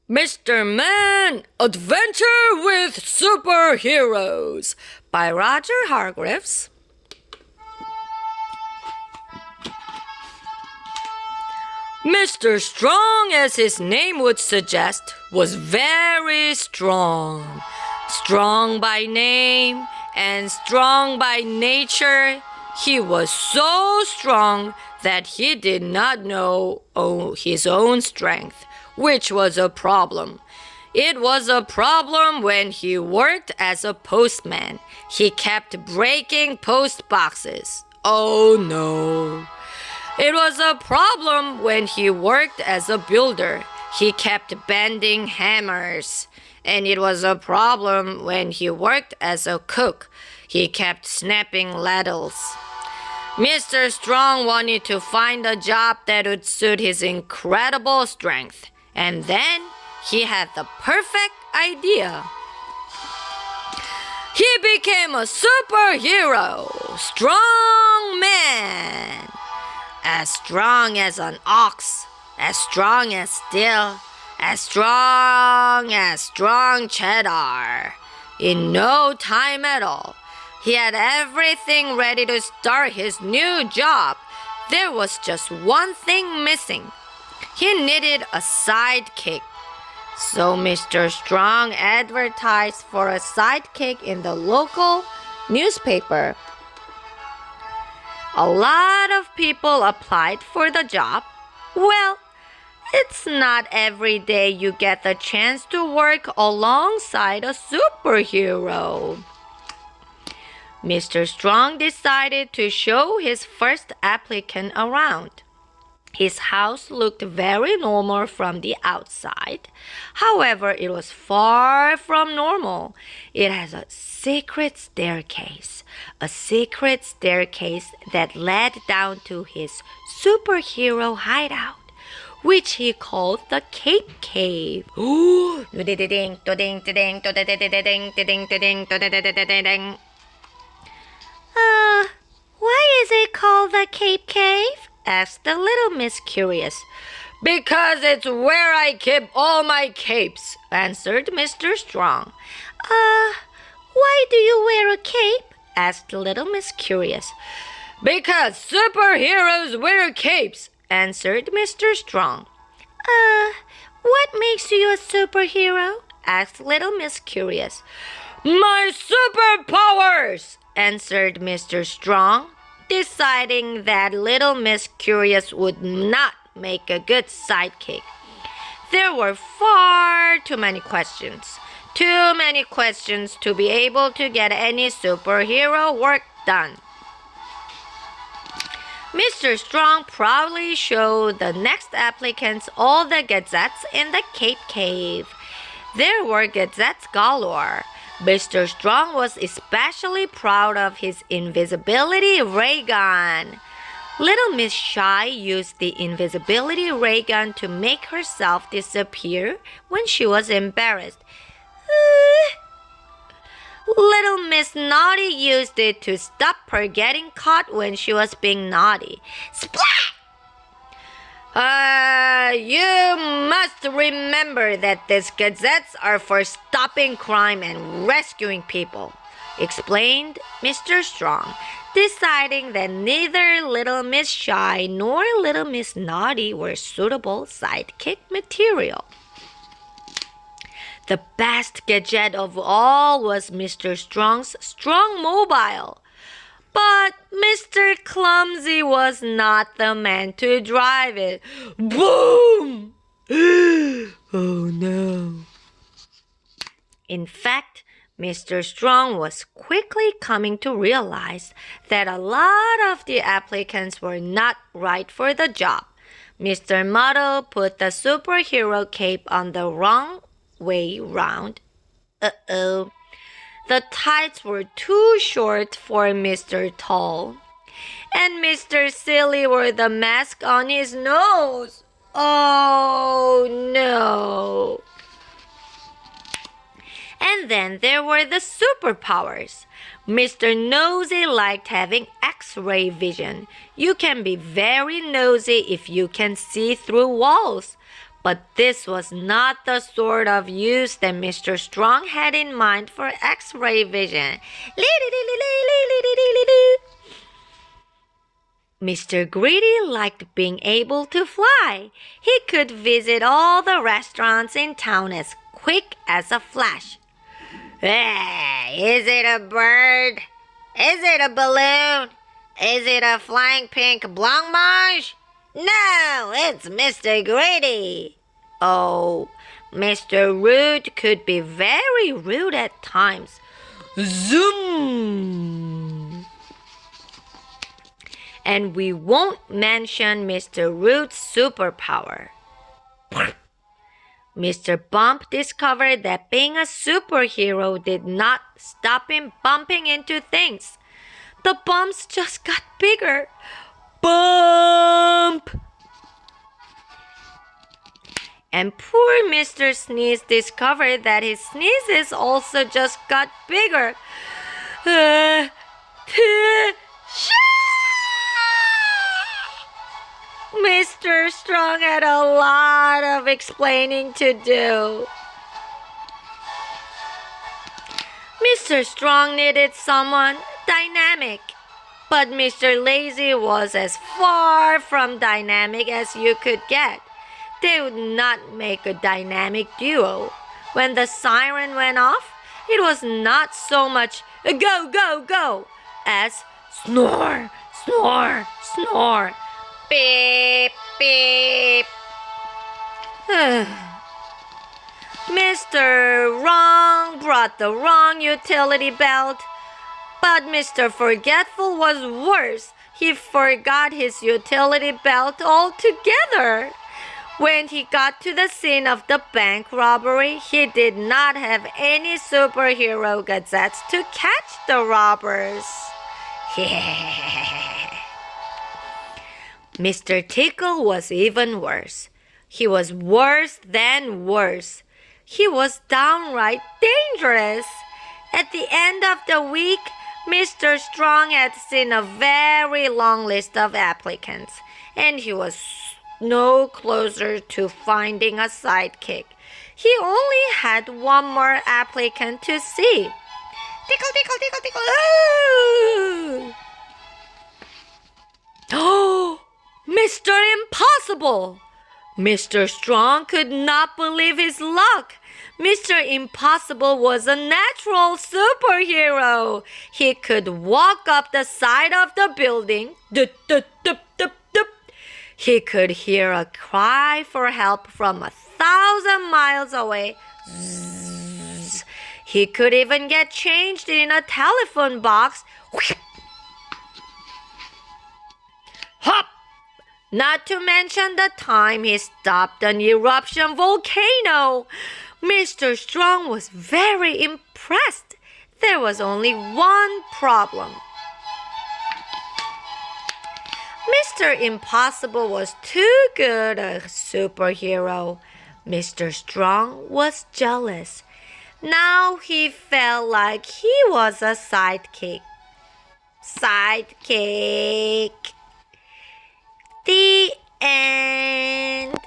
Mr. Man, Adventure with Superheroes by Roger Hargreaves. Mr. Strong, as his name would suggest, was very strong. Strong by name and strong by nature, he was so strong that he did not know his own strength, which was a problem. It was a problem when he worked as a postman. He kept breaking post boxes. Oh no. It was a problem when he worked as a builder. He kept bending hammers. And it was a problem when he worked as a cook. He kept snapping ladles. Mr. Strong wanted to find a job that would suit his incredible strength. And then he had the perfect idea. He became a superhero, strong man. As strong as an ox, as strong as steel, as strong cheddar. In no time at all, he had everything ready to start his new job. There was just one thing missing. He needed a sidekick. So Mr. Strong advertised for a sidekick in the local newspaper. A lot of people applied for the job. Well, it's not every day you get the chance to work alongside a superhero. Mr. Strong decided to show his first applicant around. His house looked very normal from the outside. However, it was far from normal. It has a secret staircase that led down to his superhero hideout, which he called the Cape Cave. Why is it called the Cape Cave? Asked the little Miss Curious. Because it's where I keep all my capes, answered Mr. Strong. Why do you wear a cape? Asked little Miss Curious. Because superheroes wear capes, answered Mr. Strong. What makes you a superhero? Asked little Miss Curious. My superpowers, answered Mr. Strong, deciding that little Miss Curious would not make a good sidekick. There were far too many questions. Too many questions to be able to get any superhero work done. Mr. Strong proudly showed the next applicants all the gazettes in the Cape Cave. There were gazettes galore. Mr. Strong was especially proud of his invisibility ray gun. Little Miss Shy used the invisibility ray gun to make herself disappear when she was embarrassed. Little Miss Naughty used it to stop her getting caught when she was being naughty. Splat! You must remember that these gazettes are for stopping crime and rescuing people, explained Mr. Strong, deciding that neither Little Miss Shy nor Little Miss Naughty were suitable sidekick material. The best gadget of all was Mr. Strong's Strong Mobile. But Mr. Clumsy was not the man to drive it. Boom! Oh no. In fact, Mr. Strong was quickly coming to realize that a lot of the applicants were not right for the job. Mr. Muddle put the superhero cape on the wrong way round. Uh-oh. The tights were too short for Mr. Tall. And Mr. Silly wore the mask on his nose. Oh, no. And then there were the superpowers. Mr. Nosy liked having X-ray vision. You can be very nosy if you can see through walls. But this was not the sort of use that Mr. Strong had in mind for X-ray vision. Mr. Greedy liked being able to fly. He could visit all the restaurants in town as quick as a flash. Is it a bird? Is it a balloon? Is it a flying pink blancmange? No, it's Mr. Greedy. Oh, Mr. Rude could be very rude at times. Zoom! And we won't mention Mr. Rude's superpower. Mr. Bump discovered that being a superhero did not stop him bumping into things. The bumps just got bigger. Bump! And poor Mr. Sneeze discovered that his sneezes also just got bigger. Mr. Strong had a lot of explaining to do. Mr. Strong needed someone dynamic, but Mr. Lazy was as far from dynamic as you could get. They would not make a dynamic duo. When the siren went off, it was not so much go, go, go as snore, snore, snore. Beep, beep. Mr. Wrong brought the wrong utility belt, but Mr. Forgetful was worse. He forgot his utility belt altogether. When he got to the scene of the bank robbery, he did not have any superhero gazettes to catch the robbers. Mr. Tickle was even worse. He was worse than worse. He was downright dangerous. At the end of the week, Mr. Strong had seen a very long list of applicants, and he was no closer to finding a sidekick. He only had one more applicant to see. Tickle, tickle, tickle, tickle. Oh! Mr. Impossible! Mr. Strong could not believe his luck. Mr. Impossible was a natural superhero. He could walk up the side of the building. Dup, dup, dup, dup, dup. He could hear a cry for help from 1,000 miles away. Zzz. He could even get changed in a telephone box. Hop! Not to mention the time he stopped an eruption volcano. Mr. Strong was very impressed. There was only one problem. Mr. Impossible was too good a superhero. Mr. Strong was jealous. Now he felt like he was a sidekick. Sidekick. The end.